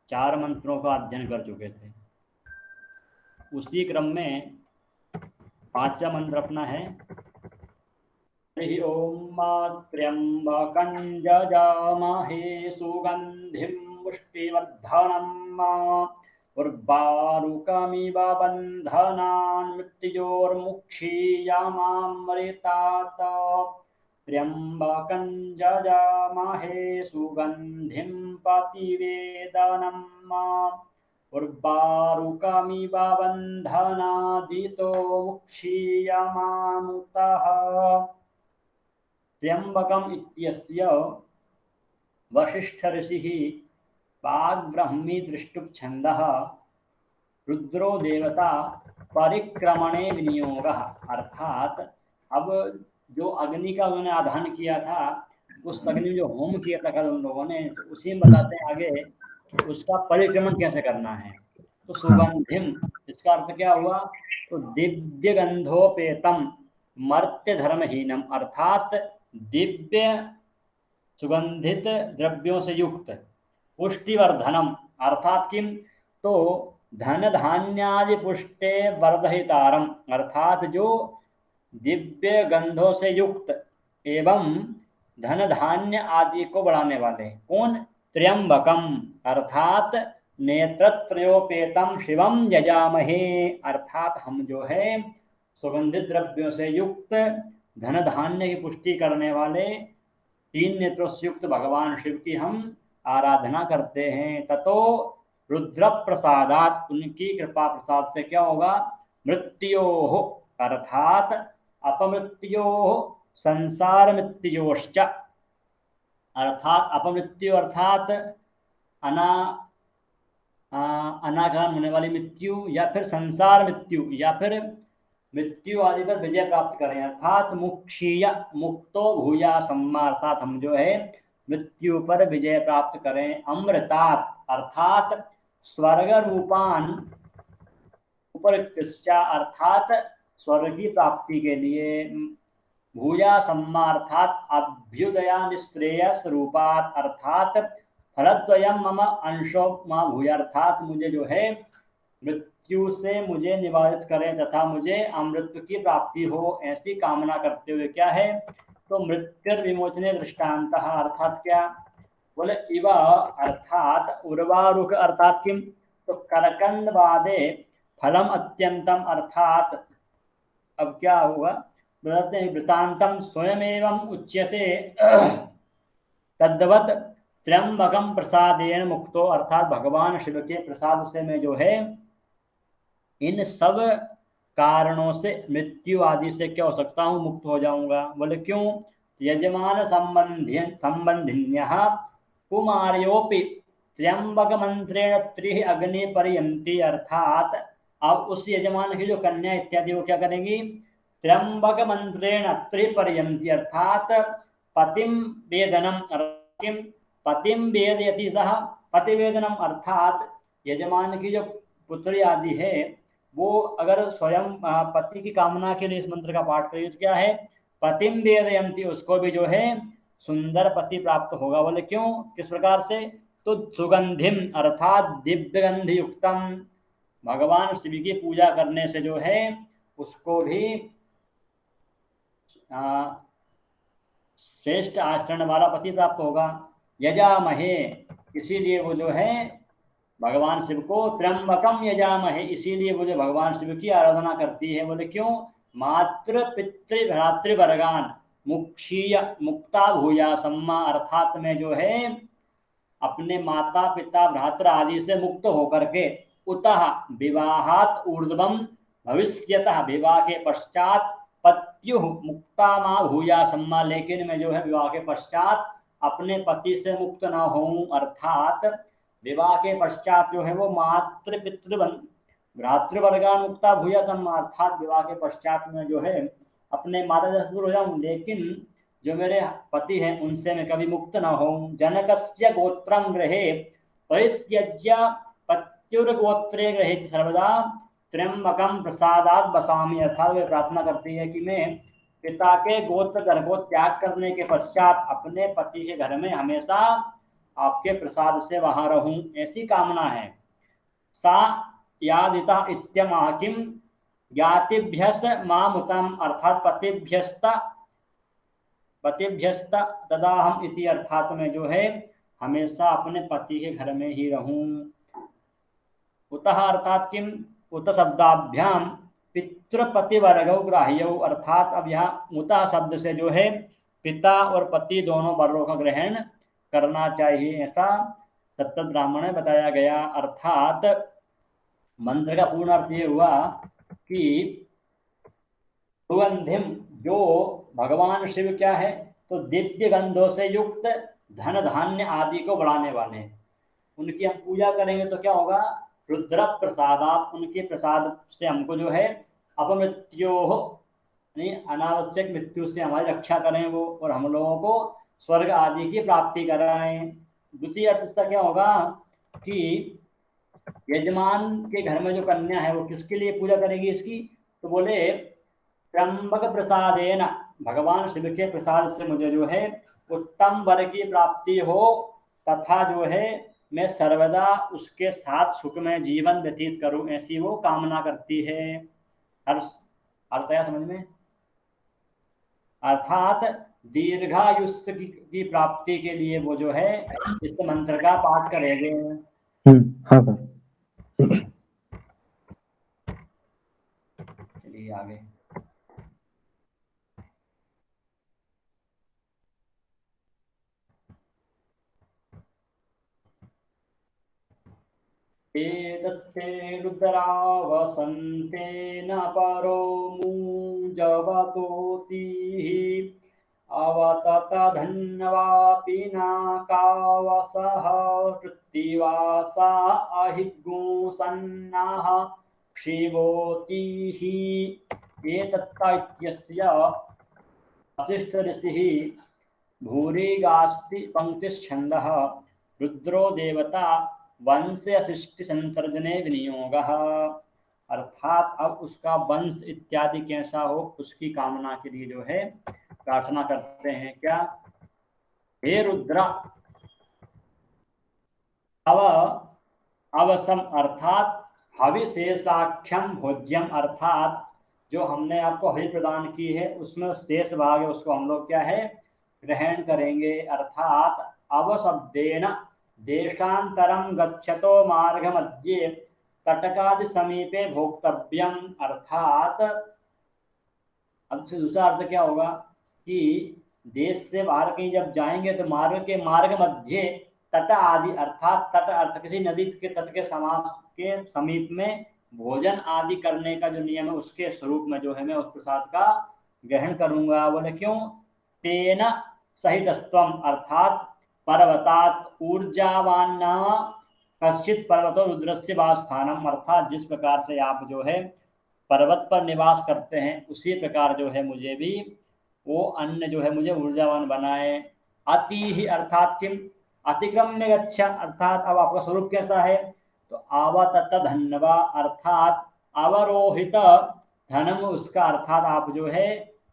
4 मंत्रों का अध्ययन कर चुके थे। उसी क्रम में 5वां मंत्र अपना है हरि ओम त्र्यंबकं जजामहे सुगंधिं पुष्टिवर्धनम् उर्वारुकमिव बन्धनान् मृत्योर्मुक्षीयमामृतात् त्र्यंबकं जजामहे सुगंधिं प्रतिवेदनम् उर्वारुकमिव बन्धनादितो मुक्षीयमामुतः। त्र्यंबकम इत्यस्य वशिष्ठ ऋषिः वाग्ब्रह्मी दृष्टुप छंदः रुद्रो देवता परिक्रमणे विनियोगः। अर्थात अब जो अग्नि का उन्होंने आधान किया था, उस अग्नि में जो होम किया था कल उन लोगों ने, तो उसी में बताते हैं आगे कि उसका परिक्रमण कैसे करना है। तो हाँ सुगंधिम, इसका अर्थ क्या हुआ? तो दिव्य गंधोपेतम मर्त्य धर्महीनम, अर्थात दिव्य सुगंधित द्रव्यों से युक्त, पुष्टिवर्धनम अर्थात किम? तो धन धान्यादि पुष्टे वर्धहितारम, अर्थात जो दिव्य गंधों से युक्त एवं धन धान्य आदि को बढ़ाने वाले। कौन? त्र्यंबकम, अर्थात नेत्रत्रयोपेतम शिवम यजामहे, अर्थात हम जो है सुगंधित द्रव्यों से युक्त धन धान्य की पुष्टि करने वाले 3 नेत्रों से युक्त भगवान शिव की हम आराधना करते हैं। ततो रुद्र प्रसादात, उनकी कृपा प्रसाद से क्या होगा? मृत्यो अर्थात अपमृत्यो संसार मृत्योश्च, अर्थात अपमृत्यु अर्थात अनागमन होने वाली मृत्यु, या फिर संसार मृत्यु, या फिर मृत्यु आदि पर विजय प्राप्त करें। अर्थात मुक्षीय मुक्तो भूया सम्मा, अर्थात हम जो है मृत्यु पर विजय प्राप्त करें। अमृतात अर्थात स्वर्ग रूपान उपरिक्तश्चा, अर्थात स्वर्ग की प्राप्ति के लिए। भूया सम्मा अर्थात अभ्युदया निश्रेयस रूपात, अर्थात फलद्वयम मम अंशो मा भूया, अर्थात मुझे जो है मृत्यु से मुझे निवारित करें तथा मुझे अमृत की प्राप्ति हो, ऐसी कामना करते हुए क्या है? तो मृत्युर विमोचने दृष्टांत, अर्थात क्या? बोले इव अर्थात उर्वारुक, अर्थात किम? तो करकंद वादे फलम अत्यंतम, अर्थात अब क्या हुआ? बताते हैं वृतांतम स्वयमेवं उच्यते तद्वत त्र्यंबकम प्रसादेन मुक्तो, अर्थात भगवान शिव के प्रसाद से मैं जो है इन सब कारणों से, मृत्यु आदि से क्या हो सकता हूँ? मुक्त हो जाऊंगा। बोले क्यों? यजमान संबंधिन्यः कुमार्योपि त्र्यंबक मंत्रेण त्रिः अग्नि पर्यंती, अर्थात अब उस यजमान की जो कन्या इत्यादि वो क्या करेंगी? त्र्यंबक मंत्रेण त्रिः पर्यंती, अर्थात पतिम वेदनम, पतिम वेदयति सह पतिवेदनम, अर्थात यजमान की जो पुत्री आदि है वो अगर स्वयं पति की कामना के लिए इस मंत्र का पाठ करेगी तो क्या है? पतिम वेदयंती, उसको भी जो है सुंदर पति प्राप्त होगा। बोले क्यों? किस प्रकार से? तो सुगंधिम अर्थात दिव्य गंध युक्तम, भगवान शिव की पूजा करने से जो है उसको भी श्रेष्ठ आचरण वाला पति प्राप्त होगा। यजामहे, इसीलिए वो जो है भगवान शिव को त्र्यंबकम यजामहे, इसीलिए वो जो भगवान शिव की आराधना करती है। बोले क्यों? मातृ पितृ भ्रातृवर्गान मुक्षीय मुक्ता भूया सम्मा, अर्थात में जो है अपने माता पिता भ्रातृ आदि से मुक्त होकर के उतः विवाहात ऊर्ध्वम भविष्यतः, विवाह के पश्चात पत्यु मुक्ता माँ भूया सम्मा, लेकिन मैं जो है विवाह के पश्चात अपने पति से मुक्त न होऊं, अर्थात विवाह के पश्चात जो है वो मातृ पितृ भ्रातृवर्गान मुक्ता भूया सम्मा, अर्थात विवाह के पश्चात में जो है अपने माता से दूर हो जाऊं, लेकिन जो मेरे पति हैं उनसे मैं कभी मुक्त न होऊं। जनकस्य गोत्रम गृहे परित्यज्य पत्युर्गोत्रे गृहे सर्वदा त्र्यंबकम प्रसादात बसामी, अर्थात वे प्रार्थना करती है कि मैं पिता के गोत्र घर को त्याग करने के पश्चात अपने पति के घर में हमेशा आपके प्रसाद से वहां रहूं, ऐसी कामना है। सा यादिता इत्यमाह किम ज्ञातिभ्यस्त मामुतम, अर्थात पतिभ्यस्त तदाहम इति, अर्थात में जो है हमेशा अपने पति के घर में ही रहूं। उतः अर्थात किम, उत शब्दाभ्याम पितृपतिवर्गौ ग्राह्यौ, अर्थात अब यहाँ उतः शब्द से जो है पिता और पति दोनों वर्गों का ग्रहण करना चाहिए, ऐसा तत्त ब्राह्मण में बताया गया। अर्थात मंत्र का पूर्ण अर्थ ये हुआ कि सुगंधिम, जो भगवान शिव क्या है, तो दिव्य गंधों से युक्त धन धान्य आदि को बढ़ाने वाले, उनकी हम पूजा करेंगे तो क्या होगा, रुद्र प्रसादात, उनके प्रसाद से हमको जो है अपमृत्यो नहीं, अनावश्यक मृत्यु से हमारी रक्षा करें वो, और हम लोगों को स्वर्ग आदि की प्राप्ति कराएं। द्वितीय अर्थ से क्या होगा कि यजमान के घर में जो कन्या है वो किसके लिए पूजा करेगी इसकी, तो बोले त्र्यंबक प्रसादेन, भगवान शिव के प्रसाद से मुझे जो है उत्तम वर की प्राप्ति हो, तथा जो है मैं सर्वदा उसके साथ सुखमय जीवन व्यतीत करूं, ऐसी वो कामना करती है। अर्थ आया समझ में? अर्थात दीर्घायुष्य की प्राप्ति के लिए वो जो है इस मंत्र का पाठ करेंगे। हाँ सर। चलिए आगे। एतत्ते रुद्रा वसन्ते न परो मुञ्जवतोतिः अवतत धन्वापि नाकावसः कृत्तिवासा अहिगुंसन्नाः क्षिवोतिः। एतत्ता इत्यस्य वसिष्ठ ऋषिः भूरिगास्ति पंक्तिश्छन्दः रुद्रो देवता वंश सृष्टि संसर्जने विनियोग, अर्थात अब उसका वंश इत्यादि कैसा हो उसकी कामना के लिए जो है प्रार्थना करते हैं। क्या, हे रुद्र अवसम, अर्थात हविशेषाख्यम भोज्यम, अर्थात जो हमने आपको हवि प्रदान की है उसमें शेष भाग है उसको हम लोग क्या है ग्रहण करेंगे। अर्थात अवशब्देन देशांतरम गच्छतो मार्ग मध्ये तटकादि समीपे भोक्तव्यम, अर्थात अब से दूसरा अर्थ क्या होगा कि देश से बाहर कहीं जब जाएंगे तो मार्ग मध्य तट आदि, अर्थात तट अर्थ किसी नदी के तट के समीप में भोजन आदि करने का जो नियम है उसके स्वरूप में जो है मैं उस प्रसाद का ग्रहण करूंगा। बोले क्यों, तेन सहितस्त्वम, अर्थात पर्वतात ऊर्जावान्ना कश्चित पर्वतो रुद्रस्य वासस्थानम, अर्थात जिस प्रकार से आप जो है पर्वत पर निवास करते हैं उसी प्रकार जो है मुझे भी वो अन्न जो है मुझे ऊर्जावान बनाए। अति ही अर्थात किम, अतिक्रम्य गच्छ, अर्थात अब आपका स्वरूप कैसा है, तो आवतत धन्वा, अर्थात अवरोहित धनम, उसका अर्थात आप जो है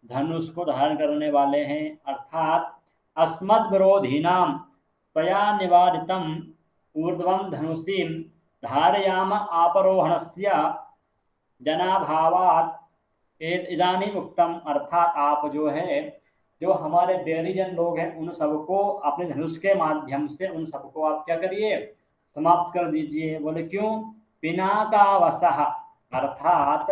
धनुष को धारण करने वाले हैं। अर्थात अस्मद् विरोधिनाम त्वया निवारितम ऊर्ध्वं धनुषीं धारयाम आपरोहणस्य जनाभावात इदानीं उक्तम, अर्थात आप जो है जो हमारे बैरीजन लोग हैं उन सबको अपने धनुष के माध्यम से उन सबको आप क्या करिए समाप्त कर दीजिए। बोले क्यों, पिनाकावसः, अर्थात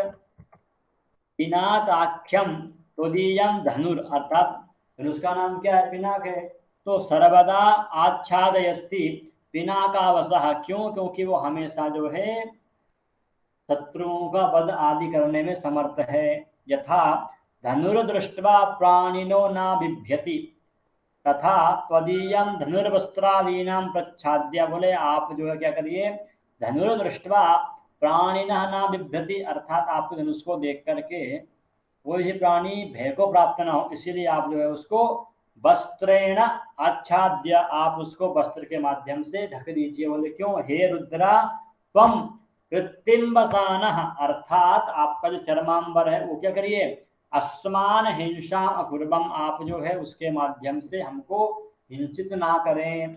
पिनाकाख्यम तदीयम धनुर, अर्थात धनुष का नाम क्या है, पिनाक है, तो सर्वदा आच्छादयस्ति पिनाकावसः, क्यों, क्योंकि वो हमेशा जो है शत्रुओं का वध आदि करने में समर्थ है। यथा धनुर्दृष्ट्वा प्राणिनो न बिभ्यति तथा त्वदीयं धनुर्वस्त्रादीनां प्रच्छाद्य, बोले आप जो है क्या करिए, धनुर्दृष्ट्वा प्राणिनः न बिभ्यति, अर्थात आपके धनुष को देख करके कोई भी प्राणी भय को प्राप्त न हो, इसीलिए आप जो है उसको वस्त्रेण आच्छाद्य, आप उसको वस्त्र के माध्यम से ढक दीजिए। बोले क्यों, हे रुद्रा त्वम कृत्तिम्बसानः, अर्थात आपका जो चरमांबर है वो क्या करिए, अस्मान हिंसा अकुर्बम, आप जो है उसके माध्यम से हमको हिंसित ना करें।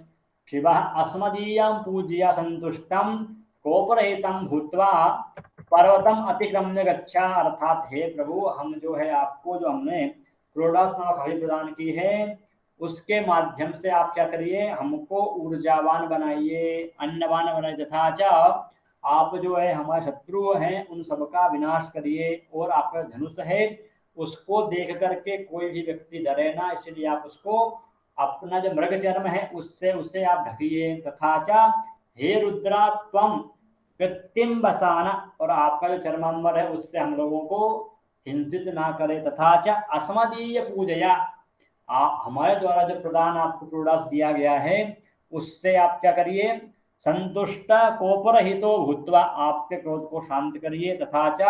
शिवः अस्मदीयं पूज्य संतुष्टं कोपरहितं भूत्वा पर्वतम अतिक्रम्य गच्छा। अर्थात हे प्रभु, हम जो है आपको जो हमने क्रोडास नामक हवि प्रदान की है उसके माध्यम से आप क्या करिए, हमको ऊर्जावान बनाइए, अन्नवान बनाइए, तथा च आप जो है हमारे शत्रु हैं उन सबका विनाश करिए, और आपका धनुष है उसको देख करके कोई भी व्यक्ति डरे ना, इसलिए आप उसको अपना जो मृग चर्म है उससे उसे आप ढकिए। तथा च हे रुद्रा त्वम कृत्रिम बसाना, और आपका जो चरमांबर है उससे हम लोगों को हिंसित ना करे। तथा च अस्मदीय पूजया, आप हमारे द्वारा जो प्रदान आपको प्रोडास दिया गया है उससे आप क्या करिए, संतुष्ट कोपरहितो भूत्वा, आपके क्रोध को शांत करिए। तथा च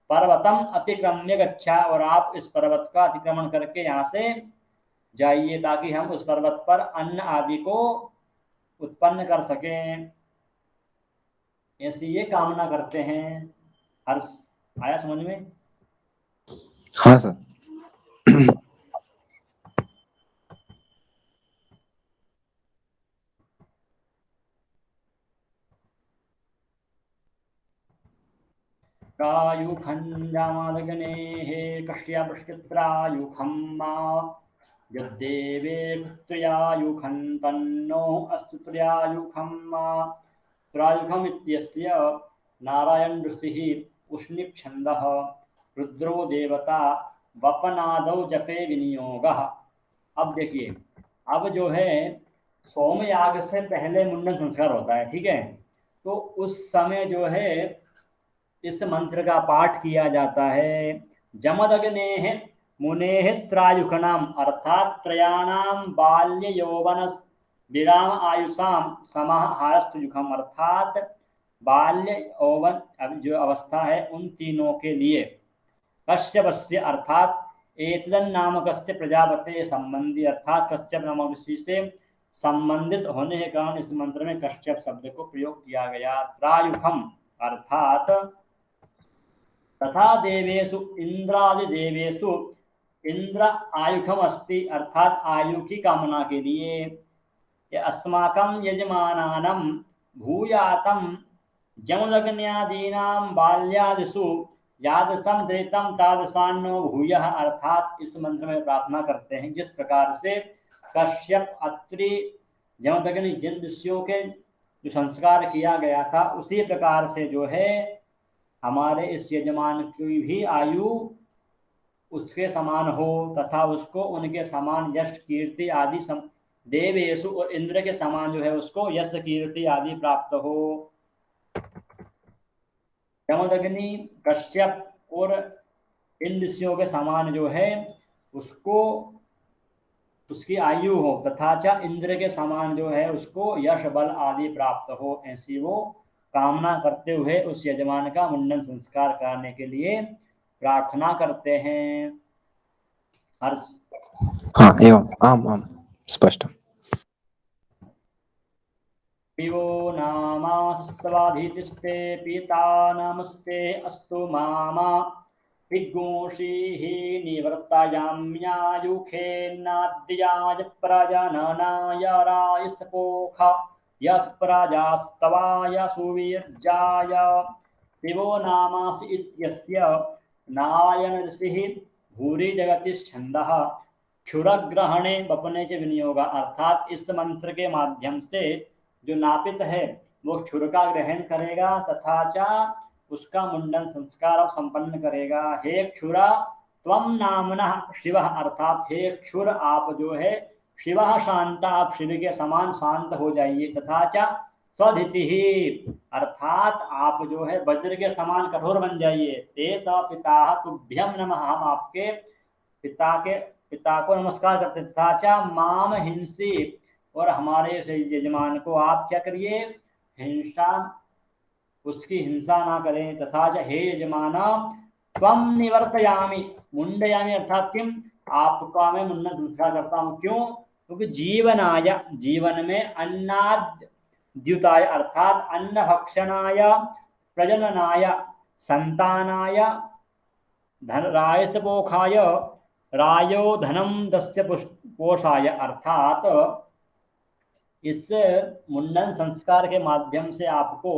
पर्वतम अतिक्रम्य गच्छा, और आप इस पर्वत का अतिक्रमण करके यहाँ से जाइए ताकि हम उस पर्वत पर अन्न आदि को उत्पन्न कर सकें। ऐसी ये कामना करते हैं। हर्ष आया समझ में? हाँ सर। प्रायुखञ्जामादगणेः कश्यपश्चित्रायुखं मा यद्देवे पुत्र्यायुखं तन्नो अस्तु त्र्यायुखं मा। त्रायुखम् इत्यस्य नारायण ऋषिः उष्णिक्छन्दः रुद्रो देवता वपनादौ जपे विनियोगः। अब देखिए, अब जो है सोमयाग से पहले मुंडन संस्कार होता है, ठीक है, तो उस समय जो है इस मंत्र का पाठ किया जाता है। जमदग्नेः मुनेः त्रायुखनाम, अर्थात त्रयाणाम बाल्य यौवन विराम आयुषाम समः हारस्तुयुखम, अर्थात बाल्य यौवन जो अवस्था है उन तीनों के लिए कश्यपस्य, अर्थात एतदन नामकस्य प्रजापते संबंधी, अर्थात कश्यप नामक ऋषि से संबंधित होने के कारण इस मंत्र में कश्यप शब्द को प्रयोग किया गया। त्रायुखम अर्थात तथा देवेषु इंद्रादिदेवेषु इंद्र आयुखम अस्ति, अर्थात आयु की कामना के लिए। अस्माकं यजमानानं भूयातं जमदग्न्यादीनां बाल्यादिषु यादृशं दृतं तादृशान्नो भूयः, अर्थात इस मंत्र में प्रार्थना करते हैं जिस प्रकार से कश्यप अत्रि जमदग्नि जिन ऋषियों के जो संस्कार किया गया था उसी प्रकार से जो है हमारे इस यजमान की भी आयु उसके समान हो, तथा उसको उनके समान यश कीर्ति आदि देवेशु और इंद्र के समान जो है उसको यश कीर्ति आदि प्राप्त हो। जमदग्नि कश्यप और इन ऋषियों के समान जो है उसको उसकी आयु हो, तथा च इंद्र के समान जो है उसको यश बल आदि प्राप्त हो, ऐसी वो कामना करते हुए उस यजमान का मुंडन संस्कार करने के लिए प्रार्थना करते हैं। हर्ष हाँ एवं आम आम स्पष्टम्। पिवो नामास्त्वाधीतिस्ते पीता नमस्ते अस्तु मामा विघोषीः निवर्तयाम्यायुखेन्नाद्याय प्रजननाय रायस्पोख यस्प्रजास्तवाय सुवीर्याय। शिवो नामासि इत्यस्य नारायण ऋषिः भूरि जगतिश्छन्दः क्षुरग्रहणे वपने च विनियोग, अर्थात इस मंत्र के माध्यम से जो नापित है वो क्षुर का ग्रहण करेगा तथा च उसका मुंडन संस्कार संपन्न करेगा। हे क्षुरा त्वम नामनः शिव, अर्थात हे क्षुर आप जो है शिव शांता, आप शिव के समान शांत हो जाइए। तथा च स्वधिति ही, अर्थात आप जो है वज्र के समान कठोर बन जाइए। ते पिता तुभ्यम नमः, हम आपके पिता को नमस्कार करते। तथा च माम हिंसी, और हमारे यजमान को आप क्या करिए, हिंसा उसकी हिंसा ना करें। तथा च हे यजमान त्वम निवर्तयामि मुंडयामि, अर्थात किम आपका मैं मुंडन संस्कार करता हूँ, क्यों, क्योंकि जीवनाय जीवन में अन्नाद्युताय, अर्थात अन्न भक्षणाय प्रजननाय संतानाय धन रायसपोखाय रायो धनम दस्य पोषाय, अर्थात इस मुंडन संस्कार के माध्यम से आपको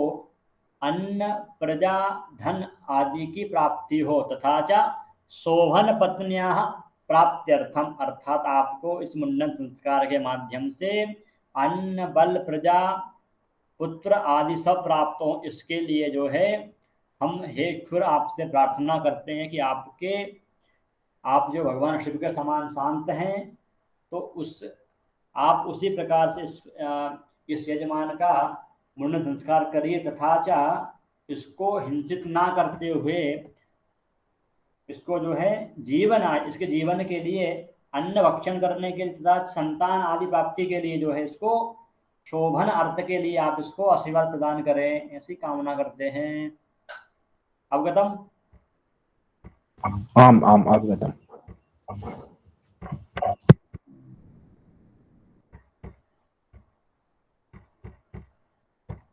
अन्न, प्रजा, धन आदि की प्राप्ति हो, तथा च शोभन पत्न्याः प्राप्त्यर्थम, अर्थात आपको इस मुंडन संस्कार के माध्यम से अन्न, बल, प्रजा, पुत्र आदि सब प्राप्त हो, इसके लिए जो है हम हे क्षुर आपसे प्रार्थना करते हैं कि आप जो भगवान शिव के समान शांत हैं, तो आप उसी प्रकार से इस यजमान का मुंडन संस्कार करिए, तथा च इसको हिंसित ना करते हुए इसको जो है इसके जीवन के लिए, अन्न भक्षण करने के लिए तथा संतान आदि प्राप्ति के लिए जो है इसको शोभन अर्थ के लिए आप इसको आशीर्वाद प्रदान करें, ऐसी कामना करते हैं। अवगतम? आम आम अवगतम।